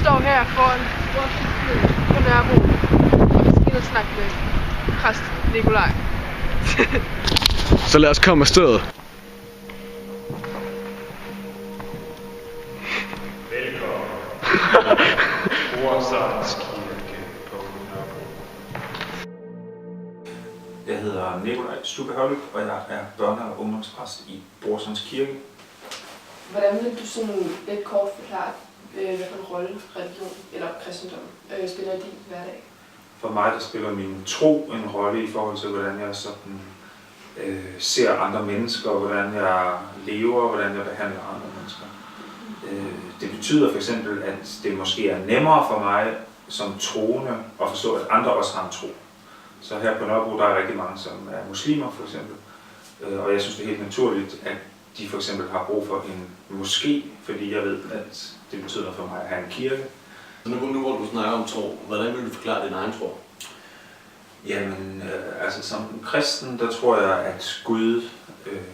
står her foran Brorsons på Nørrebro, og vi skal ind og snakke med præst Nikolaj. Så lad os komme afsted. Velkommen. Brorsons Kirke på Nørrebro. Jeg hedder Nikolaj Stubbe-Højlyk, og jeg er børne- og ungdomspræst i Brorsons Kirke. Hvordan vil du sådan lidt kort forklare, hvilken rolle religion eller kristendom spiller i din hverdag? For mig der spiller min tro en rolle i forhold til, hvordan jeg sådan, ser andre mennesker, hvordan jeg lever, hvordan jeg behandler andre mennesker. Det betyder for eksempel, at det måske er nemmere for mig som troende at forstå, at andre også har en tro. Så her på Nørrebro der er rigtig mange, som er muslimer for eksempel, og jeg synes det er helt naturligt, at de for eksempel har brug for en moské, fordi jeg ved, at det betyder noget for mig at have en kirke. Så nu hvor du snakker om tro, hvordan vil du forklare din egen tro? Jamen, altså som kristen, der tror jeg, at Gud,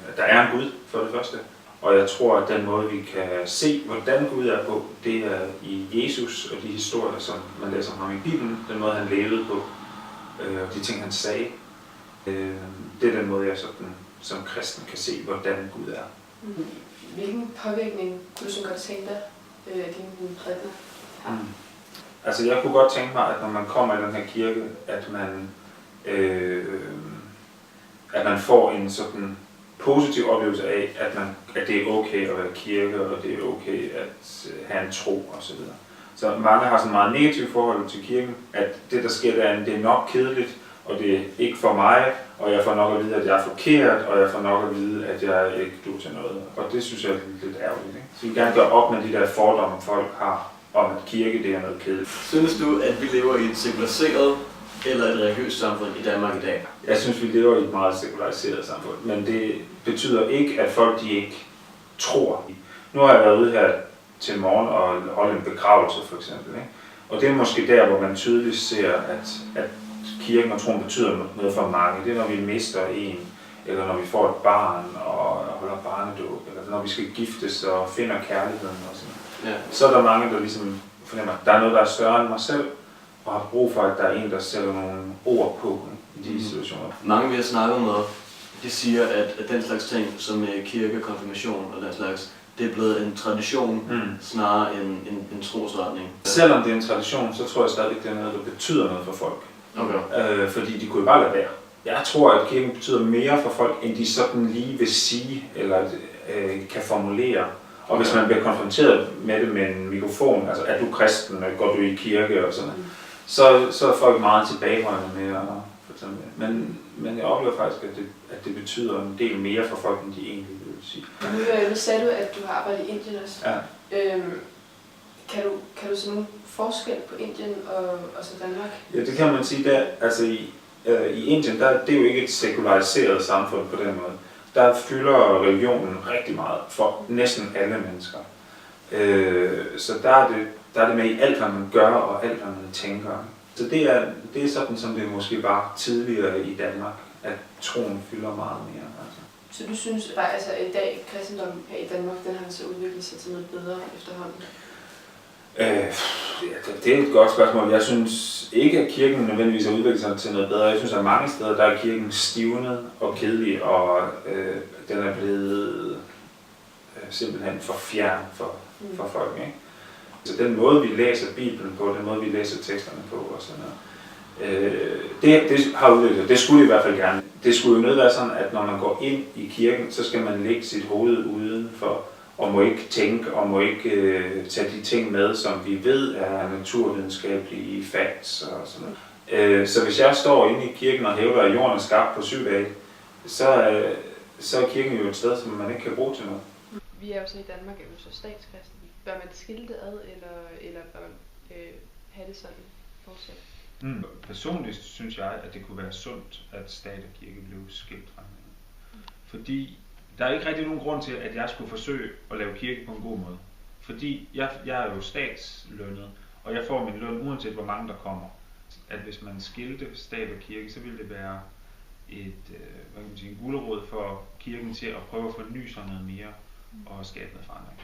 at der er en Gud for det første. Og jeg tror, at den måde, vi kan se, hvordan Gud er på, det er i Jesus og de historier, som man læser om ham i Bibelen, den måde, han levede på, og de ting, han sagde. Det er den måde, jeg sådan, som kristen kan se, hvordan Gud er. Hvilken påvirkning kunne du så godt tænke dig, at din prædiken har? Altså jeg kunne godt tænke mig, at når man kommer i den her kirke, at man får en sådan positiv oplevelse af, at det er okay at være kirke, og det er okay at have en tro osv. Så mange har sådan meget negativt forhold til kirken, at det der sker der, det er nok kedeligt, og det er ikke for mig, og jeg får nok at vide, at jeg er forkert, og jeg får nok at vide, at jeg ikke duer til noget. Og det synes jeg er lidt ærgerligt. Ikke? Så vi vil gerne gøre op med de der fordomme, folk har om, at kirke det er noget kedeligt. Synes du, at vi lever i et sekulariseret eller et religiøst samfund i Danmark i dag? Jeg synes, vi lever i et meget sekulariseret samfund, men det betyder ikke, at folk de ikke tror. Nu har jeg været ude her til morgen og holde en begravelse for eksempel. Ikke? Og det er måske der, hvor man tydeligt ser, at kirken og troen betyder noget for mange. Det er, når vi mister en, eller når vi får et barn og holder barnedåb, eller når vi skal giftes og finder kærligheden og sådan. Ja. Så er der mange, der ligesom fornemmer, at der er noget, der er større end mig selv, og har brug for, at der er en, der sætter nogle ord på i de situationer. Mange vi har snakket med, de siger, at den slags ting som kirke, konfirmation og den slags, det er blevet en tradition snarere end en trosretning. Selvom det er en tradition, så tror jeg stadig, det er noget, der betyder noget for folk. Okay. Fordi de kunne jo bare lade være. Jeg tror, at kirken betyder mere for folk, end de sådan lige vil sige, eller kan formulere. Og hvis man bliver konfronteret med det med en mikrofon, altså er du kristen, går du i kirke og sådan noget, så er folk meget tilbageholdende med at fortælle det. Men jeg oplever faktisk, at det betyder en del mere for folk, end de egentlig vil sige. Nu sagde du, at du har arbejdet i Indien også. Ja. Kan du se nogen forskel på Indien og så Danmark? Ja, det kan man sige. Der, altså i Indien, det er jo ikke et sekulariseret samfund på den måde. Der fylder religionen rigtig meget for næsten alle mennesker. Så der er det med i alt, hvad man gør og alt, hvad man tænker. Så det er sådan, som det måske var tidligere i Danmark, at troen fylder meget mere. Altså. Så du synes, at altså, i dag kristendommen her i Danmark, den har så udviklet sig til noget bedre efterhånden? Det er et godt spørgsmål. Jeg synes ikke, at kirken nødvendigvis har udviklet sig til noget bedre. Jeg synes, at mange steder der er kirken stivnet og kedelig, og den er blevet simpelthen for fjern for folk. Ikke? Så den måde, vi læser Bibelen på, den måde, vi læser teksterne på og sådan noget, det har udviklet. Det skulle i hvert fald gerne. Det skulle jo nødt være sådan, at når man går ind i kirken, så skal man lægge sit hoved udenfor, og må ikke tænke, og må ikke tage de ting med, som vi ved er naturvidenskabelige facts og sådan noget. Så hvis jeg står inde i kirken og hævder, at jorden er skabt på 7 dage, så er kirken jo et sted, som man ikke kan bruge til noget. Vi er jo så i Danmark, er jo så statskristen. Bør man skille det ad, eller bør man have det sådan fortsat? Personligt synes jeg, at det kunne være sundt, at stat og kirke blev skilt fra hinanden. Fordi der er ikke rigtig nogen grund til, at jeg skulle forsøge at lave kirke på en god måde. Fordi jeg er jo statslønnet, og jeg får min løn uanset hvor mange der kommer. At hvis man skilte stat og kirke, så ville det være en gulerod for kirken til at prøve at forny sig noget mere og skabe noget forandring.